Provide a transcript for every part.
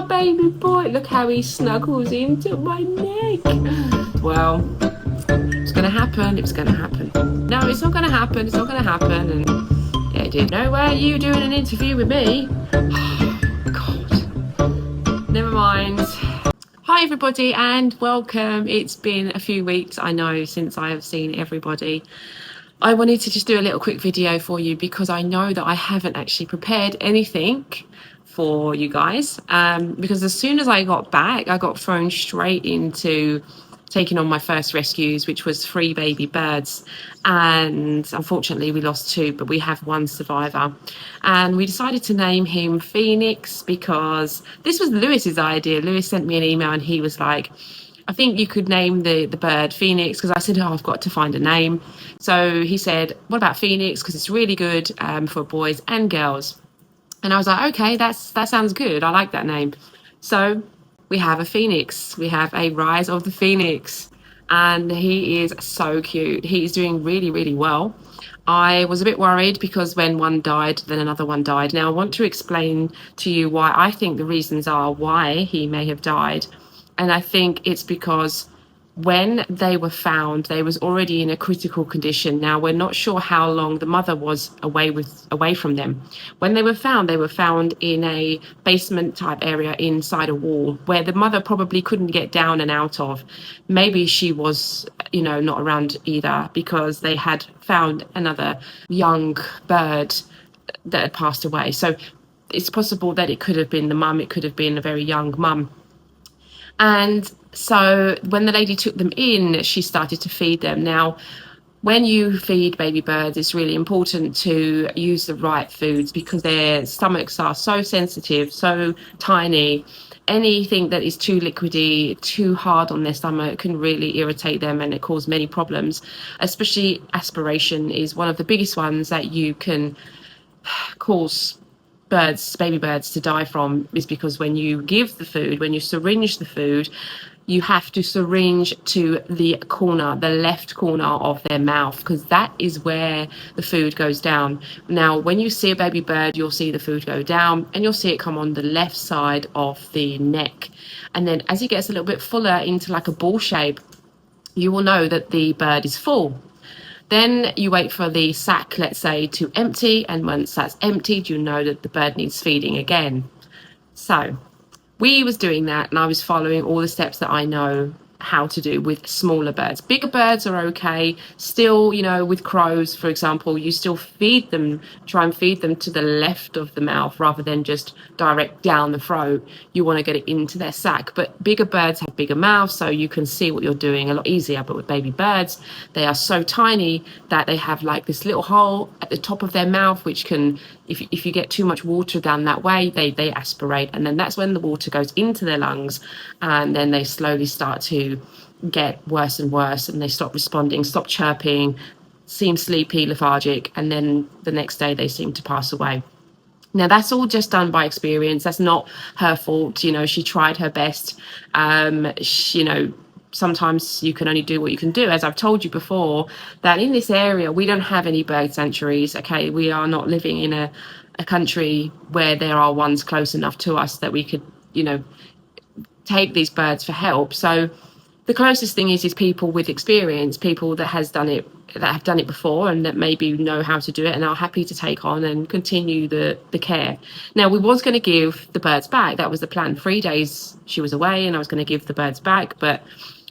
my baby boy. Look how he snuggles into my neck. Well, it's gonna happen. It's gonna happen. No, it's not gonna happen. It's not gonna happen. And yeah, it did. No way you doing an interview with me. God. Never mind. Hi everybody and welcome. It's been a few weeks, I know, since I have seen everybody. I wanted to just do a little quick video for you because I know that I haven't actually prepared anything for you guys, because as soon as I got back, I got thrown straight into taking on my first rescues, which was 3 baby birds, and unfortunately we lost 2, but we have 1 survivor. And we decided to name him Phoenix because this was Lewis's idea. Lewis sent me an email and he was like, I think you could name the bird Phoenix, because I said, oh, I've got to find a name. So he said, what about Phoenix, because it's really good for boys and girls. And I was like, okay, that sounds good. I like that name. So we have a Phoenix. We have a Rise of the Phoenix. And he is so cute. He's doing really, really well. I was a bit worried because when one died, then another one died. Now, I want to explain to you why I think the reasons are why he may have died. And I think it's because when they were found, they was already in a critical condition. Now, we're not sure how long the mother was away from them. When they were found in a basement type area inside a wall where the mother probably couldn't get down and out of. Maybe she was, not around either, because they had found another young bird that had passed away. So it's possible that it could have been the mum. It could have been a very young mum. And so when the lady took them in, she started to feed them. Now, when you feed baby birds, it's really important to use the right foods because their stomachs are so sensitive, so tiny. Anything that is too liquidy, too hard on their stomach can really irritate them and it causes many problems. Especially aspiration is one of the biggest ones that you can cause baby birds to die from, is because when you give the food, when you syringe the food, you have to syringe to the left corner of their mouth, because that is where the food goes down. Now, when you see a baby bird, you'll see the food go down and you'll see it come on the left side of the neck. And then as it gets a little bit fuller into like a ball shape, you will know that the bird is full. Then you wait for the sac, let's say, to empty, and once that's emptied, you know that the bird needs feeding again. So we was doing that, and I was following all the steps that I know how to do with smaller birds. Bigger birds are okay. Still, with crows, for example, you still try and feed them to the left of the mouth rather than just direct down the throat. You want to get it into their sac. But bigger birds have bigger mouths, so you can see what you're doing a lot easier. But with baby birds, they are so tiny that they have like this little hole at the top of their mouth, which can, if you get too much water down that way, they aspirate. And then that's when the water goes into their lungs, and then they slowly start to get worse and worse, and they stop responding, stop chirping, seem sleepy, lethargic, and then the next day they seem to pass away. Now, that's all just done by experience. That's not her fault. She tried her best. Sometimes you can only do what you can do. As I've told you before, that in this area, we don't have any bird sanctuaries. Okay, we are not living in a country where there are ones close enough to us that we could, take these birds for help. So the closest thing is people with experience, people that have done it before and that maybe know how to do it and are happy to take on and continue the care. Now, we was going to give the birds back. That was the plan. 3 days she was away and I was going to give the birds back, but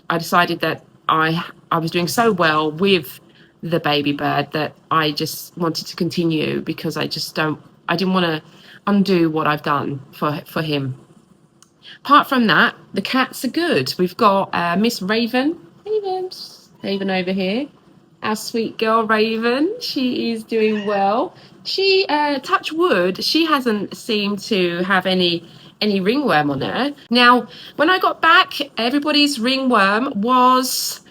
I decided that I was doing so well with the baby bird that I just wanted to continue, because I didn't want to undo what I've done for him. Apart from that, the cats are good. We've got Miss Raven over here. Our sweet girl Raven. She is doing well. She, touch wood, she hasn't seemed to have any ringworm on her. Now, when I got back, everybody's ringworm was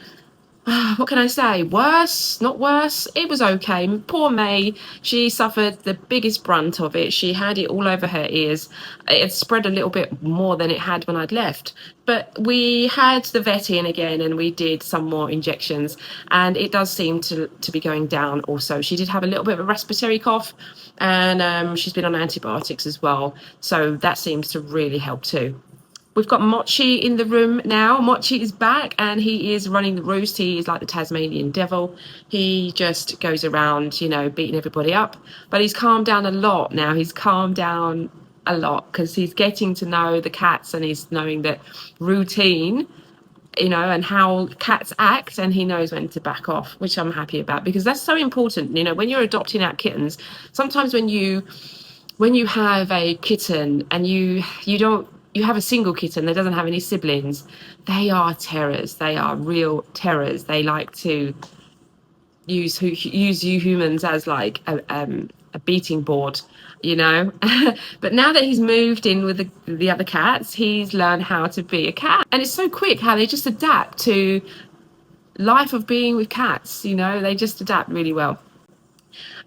what can I say? Worse, not worse. It was okay. Poor May, she suffered the biggest brunt of it. She had it all over her ears. It had spread a little bit more than it had when I'd left. But we had the vet in again and we did some more injections, and it does seem to be going down also. She did have a little bit of a respiratory cough, and she's been on antibiotics as well. So that seems to really help too. We've got Mochi in the room now. Mochi is back and he is running the roost. He is like the Tasmanian devil. He just goes around, beating everybody up. But he's calmed down a lot now. He's calmed down a lot because he's getting to know the cats and he's knowing that routine, and how cats act, and he knows when to back off, which I'm happy about because that's so important. When you're adopting out kittens, sometimes when you have a kitten and you have a single kitten that doesn't have any siblings, they are terrors. They are real terrors. They like to use you humans as like a beating board, But now that he's moved in with the other cats, he's learned how to be a cat, and it's so quick how they just adapt to life of being with cats. They just adapt really well.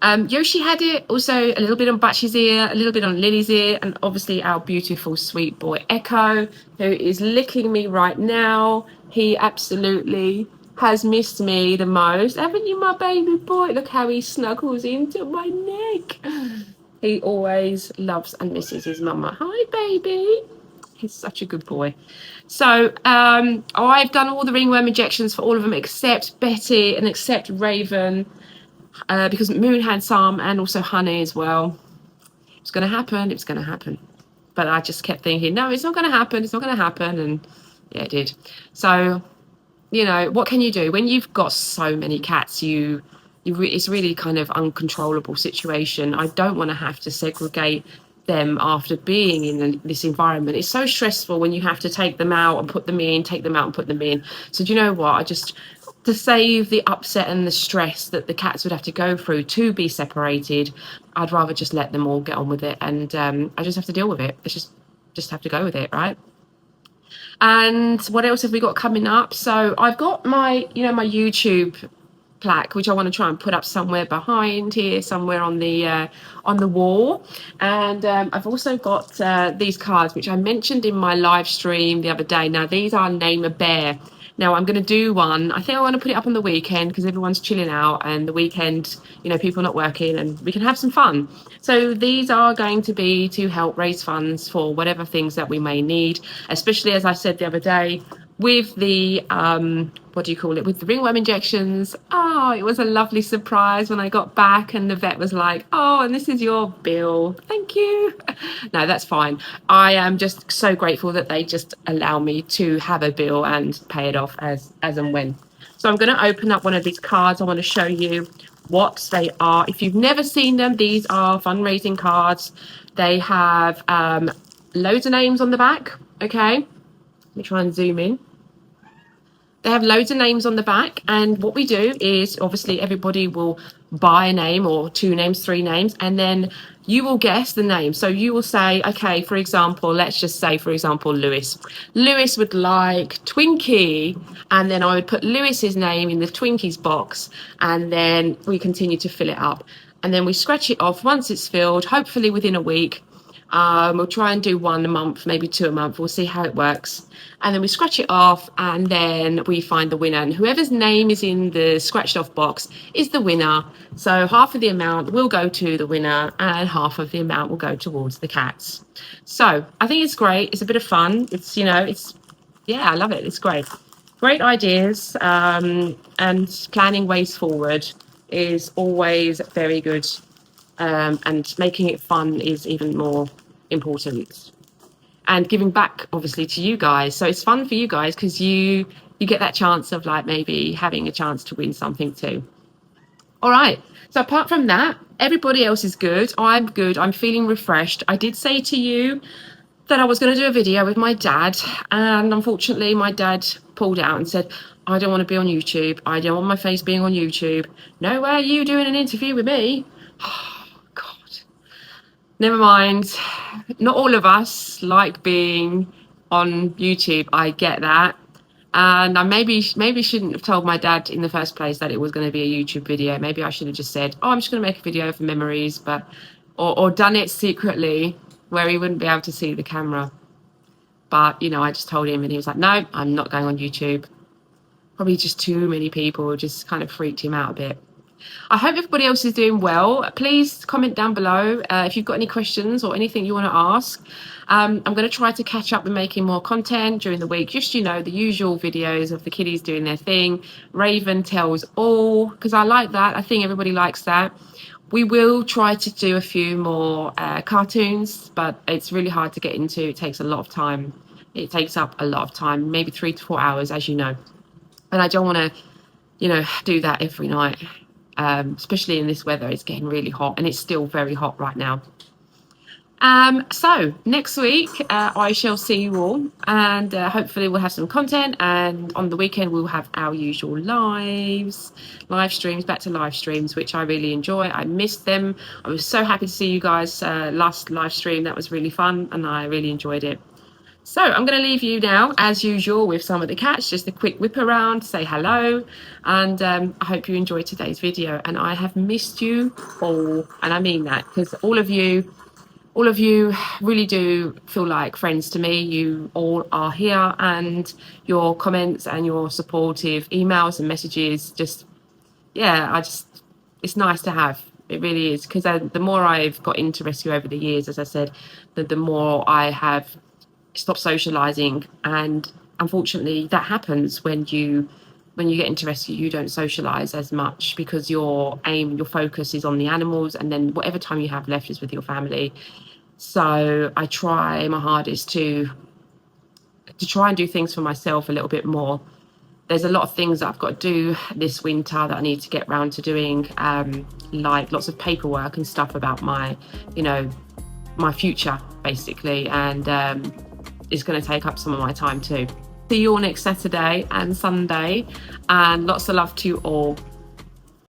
Yoshi had it also a little bit on Batch's ear, a little bit on Lily's ear, and obviously our beautiful sweet boy Echo, who is licking me right now. He absolutely has missed me the most. Haven't you, my baby boy? Look how he snuggles into my neck. He always loves and misses his mama. Hi, baby. He's such a good boy. So I've done all the ringworm injections for all of them except Betty and except Raven. Because Moon had some and also Honey as well. It's going to happen. It's going to happen. But I just kept thinking, no, it's not going to happen. It's not going to happen. And yeah, it did. So, what can you do when you've got so many cats? It's really kind of uncontrollable situation. I don't want to have to segregate them after being in this environment. It's so stressful when you have to take them out and put them in, take them out and put them in. So do you know what? To save the upset and the stress that the cats would have to go through to be separated, I'd rather just let them all get on with it, and I just have to deal with it. It's just have to go with it, right? And what else have we got coming up? So I've got my YouTube plaque, which I want to try and put up somewhere behind here, somewhere on the wall. And I've also got these cards, which I mentioned in my live stream the other day. Now, these are Name a Bear. Now, I'm going to do one. I think I want to put it up on the weekend because everyone's chilling out, and the weekend, people not working, and we can have some fun. So these are going to be to help raise funds for whatever things that we may need, especially, as I said the other day, with the with the ringworm injections. It was a lovely surprise when I got back and the vet was like, and this is your bill, thank you. No, that's fine. I am just so grateful that they just allow me to have a bill and pay it off as and when. So I'm going to open up one of these cards. I want to show you what they are. If you've never seen them, these are fundraising cards. They have loads of names on the back. Okay, let me try and zoom in. They have loads of names on the back, and what we do is obviously everybody will buy a name or 2 names, 3 names, and then you will guess the name. So you will say, okay, for example, let's just say, for example, Lewis. Lewis would like Twinkie, and then I would put Lewis's name in the Twinkies box, and then we continue to fill it up. And then we scratch it off once it's filled, hopefully within a week. We'll try and do 1 a month, maybe 2 a month. We'll see how it works. And then we scratch it off, and then we find the winner. And whoever's name is in the scratched off box is the winner. So half of the amount will go to the winner and half of the amount will go towards the cats. So I think it's great. It's a bit of fun. I love it. It's great. Great ideas, and planning ways forward is always very good. And making it fun is even more important, and giving back obviously to you guys. So it's fun for you guys because you get that chance of like maybe having a chance to win something too. All right, so apart from that, everybody else is good. I'm good. I'm feeling refreshed. I did say to you that I was going to do a video with my dad, and unfortunately my dad pulled out and said, I don't want to be on YouTube. I don't want my face being on YouTube. No way are you doing an interview with me. Never mind. Not all of us like being on YouTube. I get that. And I maybe shouldn't have told my dad in the first place that it was going to be a YouTube video. Maybe I should have just said, "Oh, I'm just going to make a video for memories," but or done it secretly where he wouldn't be able to see the camera. But I just told him, and he was like, "No, I'm not going on YouTube." Probably just too many people just kind of freaked him out a bit. I hope everybody else is doing well. Please comment down below if you've got any questions or anything you want to ask. I'm going to try to catch up with making more content during the week. Just, the usual videos of the kiddies doing their thing. Raven tells all, because I like that. I think everybody likes that. We will try to do a few more cartoons, but it's really hard to get into. It takes a lot of time. It takes up a lot of time, maybe 3 to 4 hours, as you know. And I don't want to, do that every night. Especially in this weather. It's getting really hot, and it's still very hot right now. So next week I shall see you all, and hopefully we'll have some content, and on the weekend we'll have our usual live streams, back to live streams, which I really enjoy. I missed them. I was so happy to see you guys last live stream. That was really fun, and I really enjoyed it. So I'm going to leave you now, as usual, with some of the cats, just a quick whip around, say hello, and I hope you enjoyed today's video. And I have missed you all, and I mean that, because all of you really do feel like friends to me. You all are here, and your comments and your supportive emails and messages, just, it's nice to have. It really is, because the more I've got into rescue over the years, as I said, the more I have stop socializing, and unfortunately that happens when you get into rescue. You don't socialize as much because your focus is on the animals, and then whatever time you have left is with your family. So I try my hardest to try and do things for myself a little bit more. There's a lot of things that I've got to do this winter that I need to get around to doing, like lots of paperwork and stuff about my my future, basically, and it's going to take up some of my time too. See you all next Saturday and Sunday, and lots of love to you all.